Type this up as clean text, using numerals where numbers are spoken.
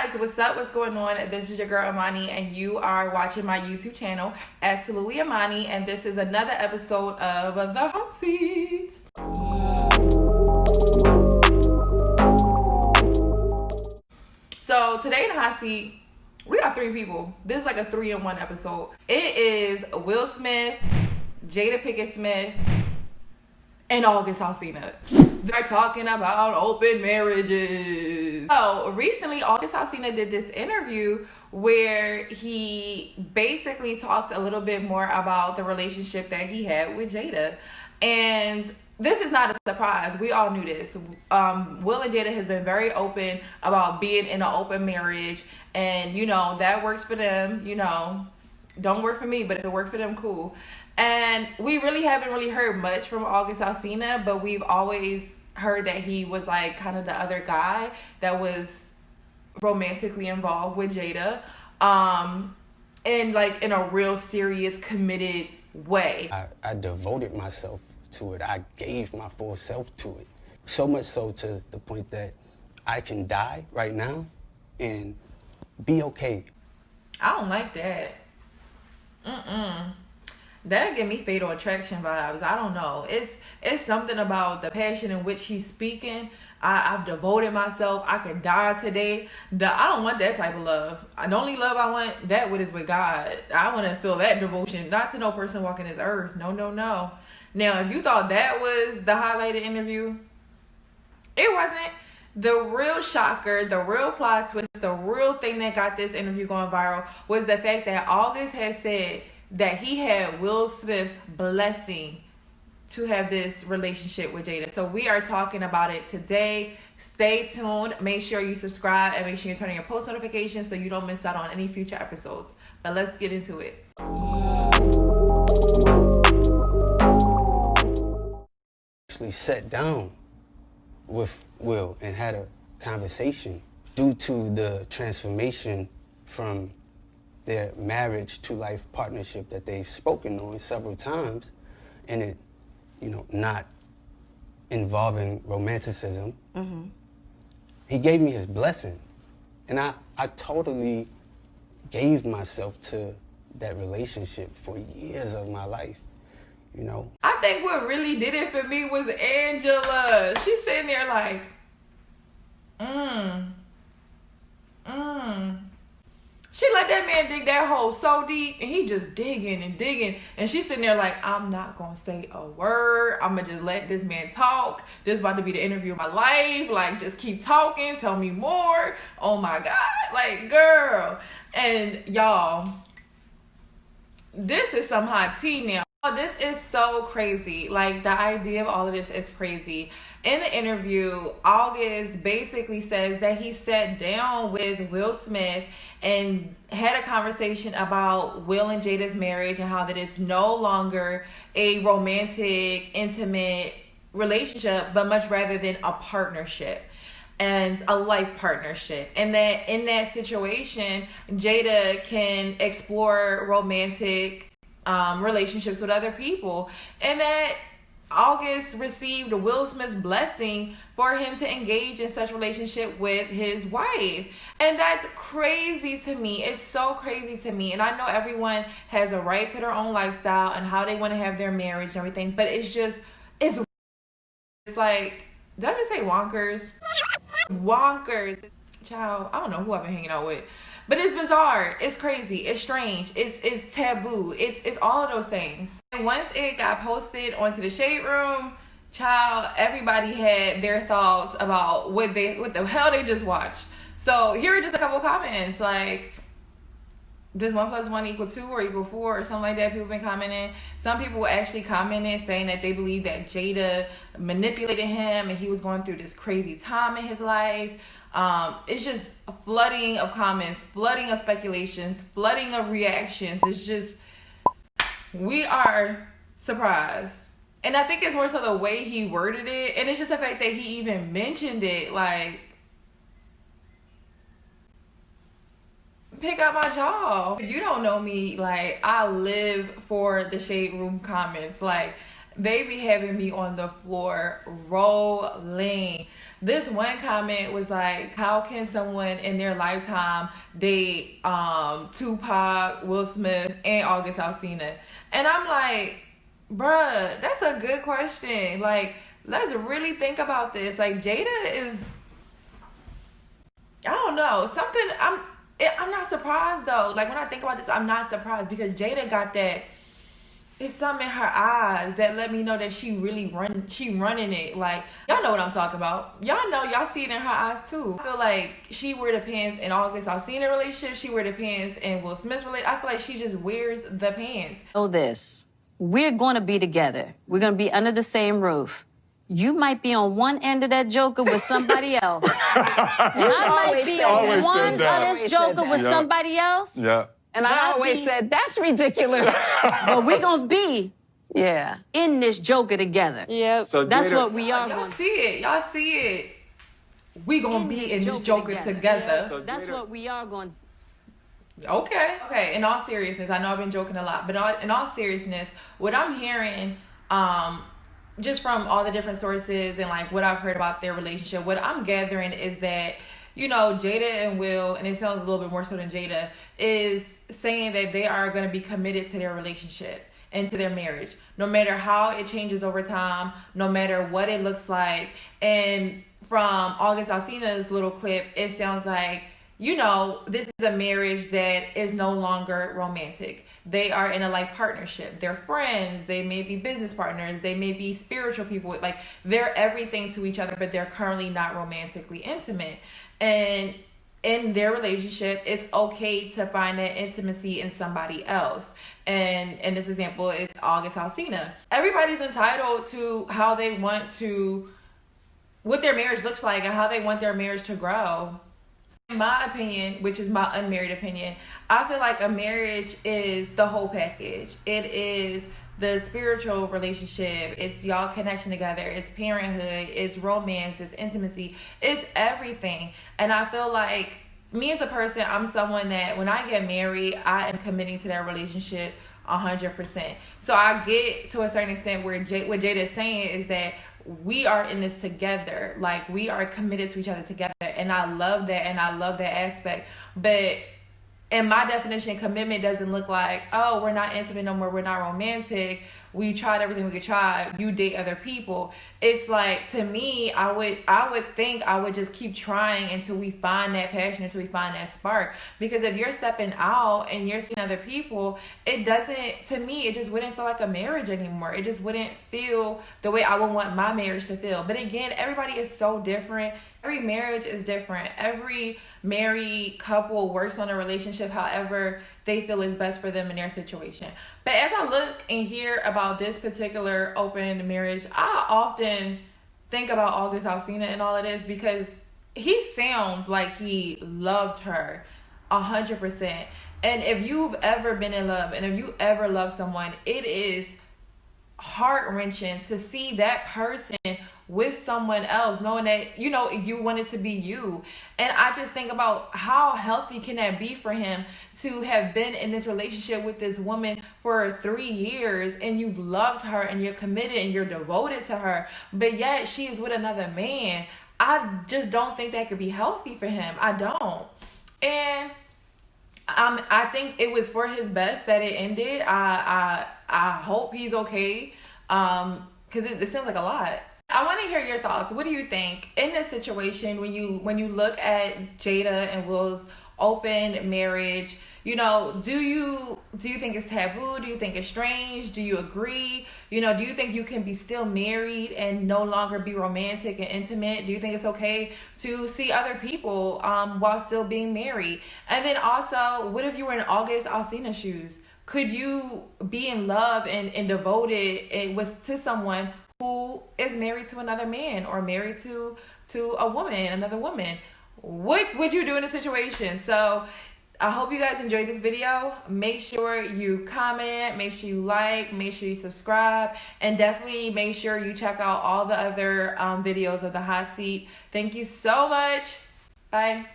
guys, what's up? What's going on? This is your girl Imani, and you are watching my YouTube channel, Absolutely Imani, and this is another episode of The Hot Seat. So today in The Hot Seat, we got three people. This is like a 3-in-1 episode. It is Will Smith, Jada Pickett Smith, and August Alsina. They're talking about open marriages. So recently, August Alsina did this interview where he basically talked a little bit more about the relationship that he had with Jada. And this is not a surprise. We all knew this. Will and Jada has been very open about being in an open marriage. And, you know, that works for them. You know, don't work for me, but if it worked for them, cool. And we really haven't really heard much from August Alsina, but we've always heard that he was like kind of the other guy that was romantically involved with Jada, and like in a real serious, committed way. I devoted myself to it. I gave my full self to it. So much so to the point that I can die right now and be okay. I don't like that. That'll give me Fatal Attraction vibes. I don't know. It's something about the passion in which he's speaking. I've devoted myself. I could die today. I don't want that type of love. The only love I want that with is with God. I want to feel that devotion, not to no person walking this earth. No. Now, if you thought that was the highlighted interview, it wasn't. The real shocker, the real plot twist, the real thing that got this interview going viral was the fact that August had said that he had Will Smith's blessing to have this relationship with Jada. So we are talking about it today. Stay tuned. Make sure you subscribe and make sure you turn on your post notifications so you don't miss out on any future episodes. But let's get into it. Actually sat down with Will and had a conversation due to the transformation from their marriage to life partnership that they've spoken on several times, and it, you know, not involving romanticism. He gave me his blessing, and I totally gave myself to that relationship for years of my life, you know. I think what really did it for me was Angela. She's sitting there like, She let that man dig that hole so deep, and he just digging. And she's sitting there like, I'm not going to say a word. I'm going to just let this man talk. This is about to be the interview of my life. Like, just keep talking. Tell me more. Oh, my God. Like, girl. And, y'all, this is some hot tea now. This is so crazy. Like, the idea of all of this is crazy. In the interview, August basically says that he sat down with Will Smith and had a conversation about Will and Jada's marriage and how that it's no longer a romantic, intimate relationship, but much rather than a partnership and a life partnership. And that in that situation, Jada can explore romantic relationships with other people, and that August received Will Smith's blessing for him to engage in such relationship with his wife. And that's crazy to me. It's so crazy to me. And I know everyone has a right to their own lifestyle and how they want to have their marriage and everything, but it's like, did I just say wonkers? Wonkers. Child, I don't know who I've been hanging out with. But it's bizarre, it's crazy, it's strange, it's taboo, it's all of those things. And once it got posted onto the Shade Room, child, everybody had their thoughts about what the hell they just watched. So here are just a couple comments, like, does 1 + 1 = 2 or 4 or something like that? People have been commenting. Some people actually commented saying that they believe that Jada manipulated him and he was going through this crazy time in his life. It's just a flooding of comments, flooding of speculations, flooding of reactions. It's just, we are surprised. And I think it's more so the way he worded it. And it's just the fact that he even mentioned it, like, pick up my jaw. If you don't know me, like, I live for the Shade Room comments. Like, they be having me on the floor rolling. this one comment was like, how can someone in their lifetime date Tupac, Will Smith, and August Alsina? And I'm like, bruh, that's a good question. Like, let's really think about this. Like, Jada is, I don't know, something. I'm not surprised though. Like, when I think about this, I'm not surprised because Jada got that. It's something in her eyes that let me know that she running it. Like, y'all know what I'm talking about. Y'all know, y'all see it in her eyes too. I feel like she wear the pants in August Alsina relationship. She wear the pants in Will Smith's relationship. I feel like she just wears the pants. Know this. We're going to be together. We're going to be under the same roof. You might be on one end of that joker with somebody else. And I might be on one of this joker with somebody else. Yeah. And I always said, that's ridiculous. But we're going to be in this joker together. Yeah. So that's Jada, what we are. Y'all see it. Y'all see it. We gonna be in this joker together. Yeah. So that's what we are going to. Okay. In all seriousness, I know I've been joking a lot, but in all seriousness, what I'm hearing, just from all the different sources and like what I've heard about their relationship, what I'm gathering is that, you know, Jada and Will, and it sounds a little bit more so than Jada, is saying that they are going to be committed to their relationship and to their marriage, no matter how it changes over time, no matter what it looks like. And from August Alsina's little clip, it sounds like, you know, this is a marriage that is no longer romantic. They are in a like partnership. They're friends. They may be business partners. They may be spiritual people. Like, they're everything to each other, but they're currently not romantically intimate. And in their relationship, it's okay to find that intimacy in somebody else. And in this example, it's August Alsina. Everybody's entitled to how they want to, what their marriage looks like and how they want their marriage to grow. In my opinion, which is my unmarried opinion, I feel like a marriage is the whole package. It is the spiritual relationship, it's y'all connection together, it's parenthood, it's romance, it's intimacy, it's everything. And I feel like me as a person, I'm someone that when I get married, I am committing to that relationship 100%. So I get to a certain extent where what Jada is saying is that we are in this together. Like, we are committed to each other together. And I love that, and I love that aspect. But in my definition, commitment doesn't look like, oh, we're not intimate no more, we're not romantic, we tried everything we could try, you date other people. It's like, to me, I would think I would just keep trying until we find that passion, until we find that spark. Because if you're stepping out and you're seeing other people, it doesn't, to me, it just wouldn't feel like a marriage anymore. It just wouldn't feel the way I would want my marriage to feel. But again, everybody is so different. Every marriage is different. Every married couple works on a relationship however they feel is best for them in their situation. But as I look and hear about this particular open marriage, I often think about August Alsina and all of this because he sounds like he loved her 100%. And if you've ever been in love and if you ever love someone, it is heart-wrenching to see that person with someone else, knowing that, you know, you want it to be you. And I just think about how healthy can that be for him to have been in this relationship with this woman for 3 years, and you've loved her and you're committed and you're devoted to her, but yet she is with another man. I just don't think that could be healthy for him. I don't. And I think it was for his best that it ended. I hope he's okay, because it sounds like a lot. I want to hear your thoughts. What do you think in this situation when you look at Jada and Will's open marriage? You know, do you think it's taboo? Do you think it's strange? Do you agree? You know, do you think you can be still married and no longer be romantic and intimate? Do you think it's okay to see other people while still being married? And then also, what if you were in August Alsina's shoes? Could you be in love and devoted to someone who is married to another man or married to a woman, another woman? What would you do in a situation? So I hope you guys enjoyed this video. Make sure you comment, make sure you like, make sure you subscribe, and definitely make sure you check out all the other videos of the hot seat. Thank you so much. Bye.